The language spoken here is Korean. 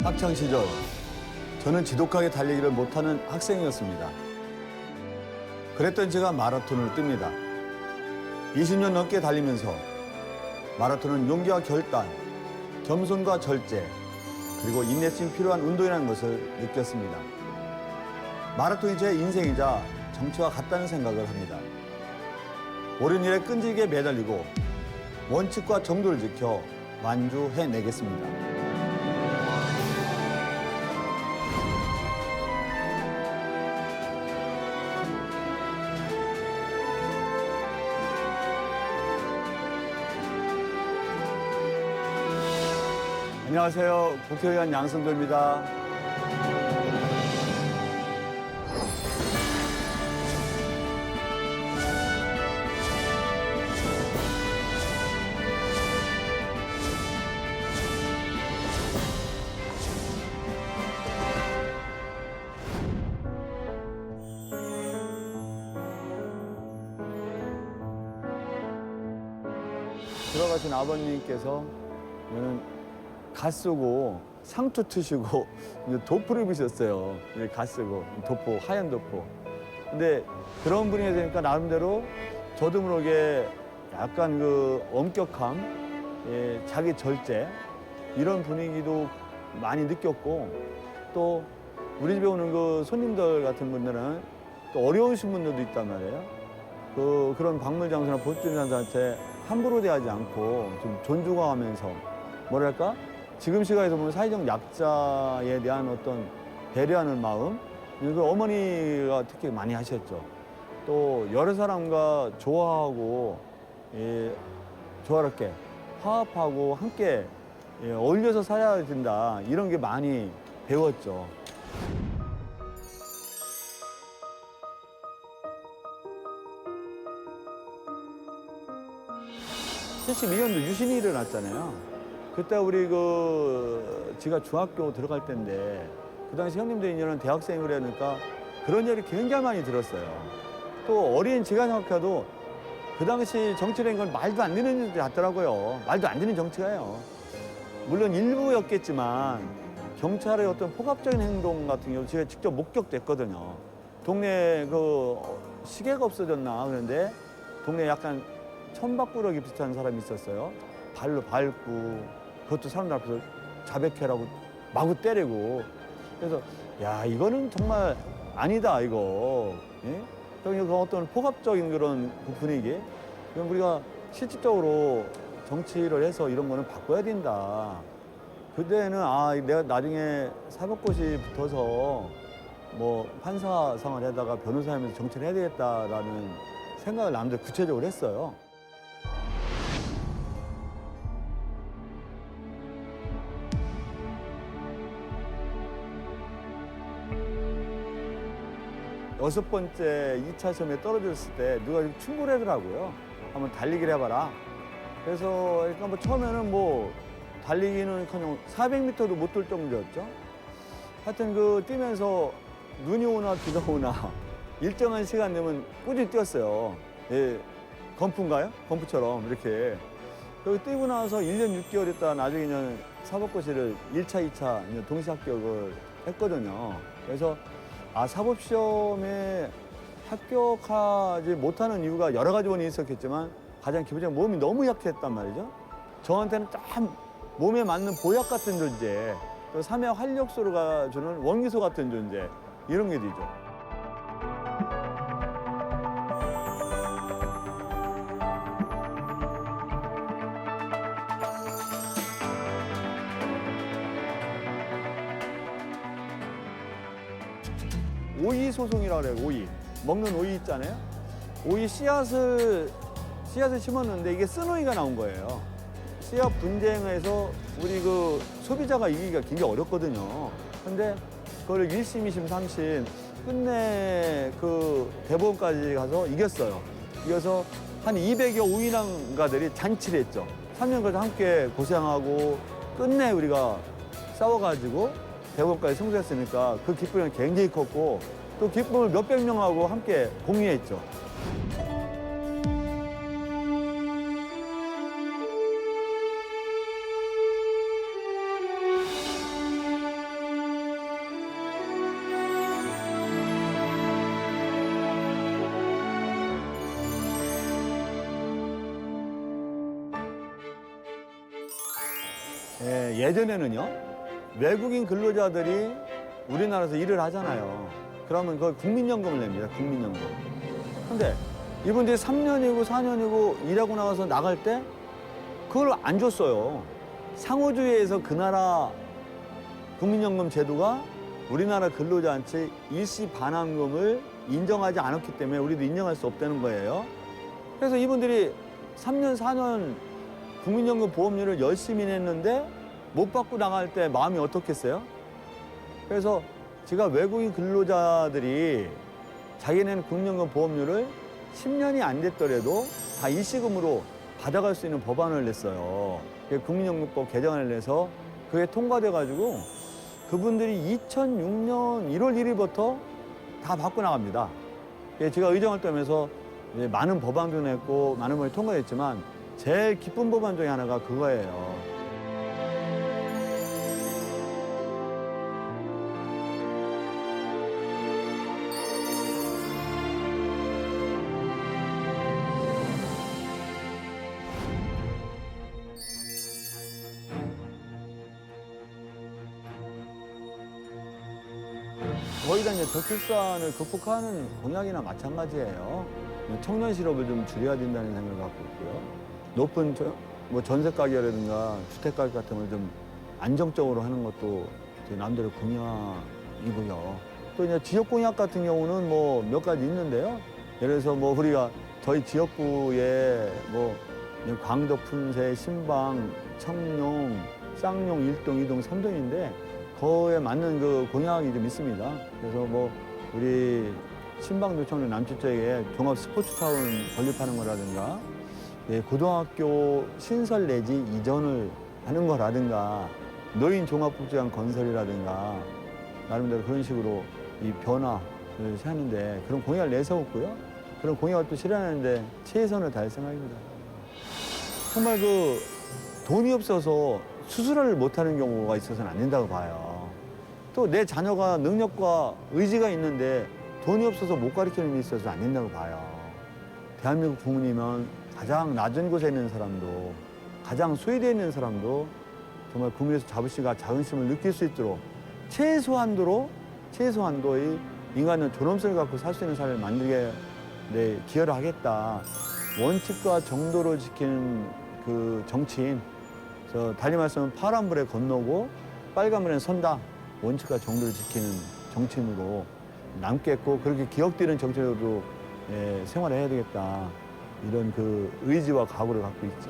학창 시절 저는 지독하게 달리기를 못하는 학생이었습니다. 그랬던 제가 마라톤을 뜹니다. 20년 넘게 달리면서 마라톤은 용기와 결단, 겸손과 절제, 그리고 인내심이 필요한 운동이라는 것을 느꼈습니다. 마라톤이 제 인생이자 정치와 같다는 생각을 합니다. 오랜 일에 끈질기게 매달리고 원칙과 정도를 지켜 완주해내겠습니다. 안녕하세요. 국회의원 양승도입니다. 돌아가신 아버님께서 저는 가 쓰고 상투 트시고 도포를 입으셨어요. 가 쓰고 도포, 하얀 도포. 근데 그런 분이 되니까 나름대로 저도 모르게 약간 그 엄격함, 자기 절제 이런 분위기도 많이 느꼈고, 또 우리 집에 오는 그 손님들 같은 분들은 또 어려우신 분들도 있단 말이에요. 그런 박물 장소나 보존자들한테 함부로 대하지 않고 좀 존중하면서 뭐랄까? 지금 시각에서 보면 사회적 약자에 대한 어떤 배려하는 마음, 이거 어머니가 특히 많이 하셨죠. 또 여러 사람과 좋아하고 조화롭게 화합하고 함께 어울려서 살아야 된다, 이런 게 많이 배웠죠. 72년도 유신이 일어났잖아요. 그때 우리 제가 중학교 들어갈 때인데, 그 당시 형님들이 이제는 대학생을 하니까 그런 얘기 굉장히 많이 들었어요. 또 어린 제가 생각해도 그 당시 정치라는 건 말도 안 되는 일이 같더라고요. 말도 안 되는 정치가요. 물론 일부였겠지만 경찰의 어떤 폭압적인 행동 같은 경우 제가 직접 목격됐거든요. 동네에 시계가 없어졌나 그런데 동네에 약간 천박구르기 비슷한 사람이 있었어요. 발로 밟고, 그것도 사람들 앞에서 자백해라고 마구 때리고. 그래서 야, 이거는 정말 아니다, 이거. 예? 그 어떤 폭압적인 그런 분위기. 그럼 우리가 실질적으로 정치를 해서 이런 거는 바꿔야 된다. 그때는 내가 나중에 사법고시 붙어서 뭐 판사 생활 하다가 변호사 하면서 정치를 해야 되겠다라는 생각을 남들 구체적으로 했어요. 여섯 번째 2차 시험에 떨어졌을 때 누가 좀 충고를 하더라고요. 한번 달리기를 해봐라. 그래서 그러니까 뭐 처음에는 뭐 달리기는커녕 400m도 못 돌 정도였죠. 하여튼 뛰면서 눈이 오나 비가 오나 일정한 시간 되면 꾸준히 뛰었어요. 예, 검프인가요? 검프처럼 이렇게. 여기 뛰고 나서 1년 6개월 있다 나중에는 사법고시를 1차, 2차 동시 합격을 했거든요. 그래서 사법시험에 합격하지 못하는 이유가 여러 가지 원인이 있었겠지만 가장 기본적으로 몸이 너무 약했단 말이죠. 저한테는 참 몸에 맞는 보약 같은 존재, 또 삶의 활력소가 주는 원기소 같은 존재, 이런 게 되죠. 오이 소송이라고 그래요. 오이. 먹는 오이 있잖아요. 오이 씨앗을 심었는데 이게 쓴 오이가 나온 거예요. 씨앗 분쟁에서 우리 소비자가 이기기가 굉장히 어렵거든요. 근데 그걸 1심, 2심, 3심 끝내 대법원까지 가서 이겼어요. 이겨서 한 200여 오이남가들이 잔치를 했죠. 3년까지 함께 고생하고 끝내 우리가 싸워가지고 대법원까지 승소했으니까 그 기쁨이 굉장히 컸고, 또 기쁨을 몇백 명하고 함께 공유했죠. 예전에는요, 외국인 근로자들이 우리나라에서 일을 하잖아요. 그러면 그걸 국민연금을 냅니다, 국민연금. 근데 이분들이 3년이고 4년이고 일하고 나와서 나갈 때 그걸 안 줬어요. 상호주의에서 그 나라 국민연금 제도가 우리나라 근로자한테 일시 반환금을 인정하지 않았기 때문에 우리도 인정할 수 없다는 거예요. 그래서 이분들이 3년, 4년 국민연금 보험료를 열심히 냈는데 못 받고 나갈 때 마음이 어떻겠어요? 그래서 제가 외국인 근로자들이 자기네는 국민연금 보험료를 10년이 안 됐더라도 다 일시금으로 받아갈 수 있는 법안을 냈어요. 국민연금법 개정안을 내서 그게 통과돼가지고 그분들이 2006년 1월 1일부터 다 받고 나갑니다. 제가 의정활동에서 많은 법안도 냈고 많은 법이 통과됐지만 제일 기쁜 법안 중에 하나가 그거예요. 거의 다 이제 저출산을 극복하는 공약이나 마찬가지예요. 청년 실업을 좀 줄여야 된다는 생각을 갖고 있고요. 높은 뭐 전세 가격이라든가 주택 가격 같은 걸 좀 안정적으로 하는 것도 제 나름대로 공약이고요. 또 이제 지역 공약 같은 경우는 뭐 몇 가지 있는데요. 예를 들어서 뭐 우리가 저희 지역구에 뭐 광덕, 품새, 신방, 청룡, 쌍용, 일동, 이동, 삼동인데 그거에 맞는 그 공약이 좀 있습니다. 그래서 뭐 우리 신방노청로 남쪽쪽에 종합 스포츠타운 건립하는 거라든가 고등학교 신설 내지 이전을 하는 거라든가 노인 종합복지관 건설이라든가 나름대로 그런 식으로 이 변화를 하는데 그런 공약을 내세웠고요. 그런 공약을 또 실현하는데 최선을 다할 생각입니다. 정말 그 돈이 없어서 수술을 못하는 경우가 있어서는 안 된다고 봐요. 또 내 자녀가 능력과 의지가 있는데 돈이 없어서 못 가르치는 일이 있어서 안 된다고 봐요. 대한민국 부모님은 가장 낮은 곳에 있는 사람도 가장 소외되어 있는 사람도 정말 국민에서 자부심과 자긍심을 느낄 수 있도록 최소한도의 인간은 존엄성을 갖고 살 수 있는 사회를 만들게 기여를 하겠다. 원칙과 정도를 지키는 그 정치인, 달리 말하면 파란불에 건너고 빨간불에 선다. 원칙과 정도를 지키는 정치인으로 남겠고 그렇게 기억되는 정치인으로 생활을 해야 되겠다. 이런 그 의지와 각오를 갖고 있죠.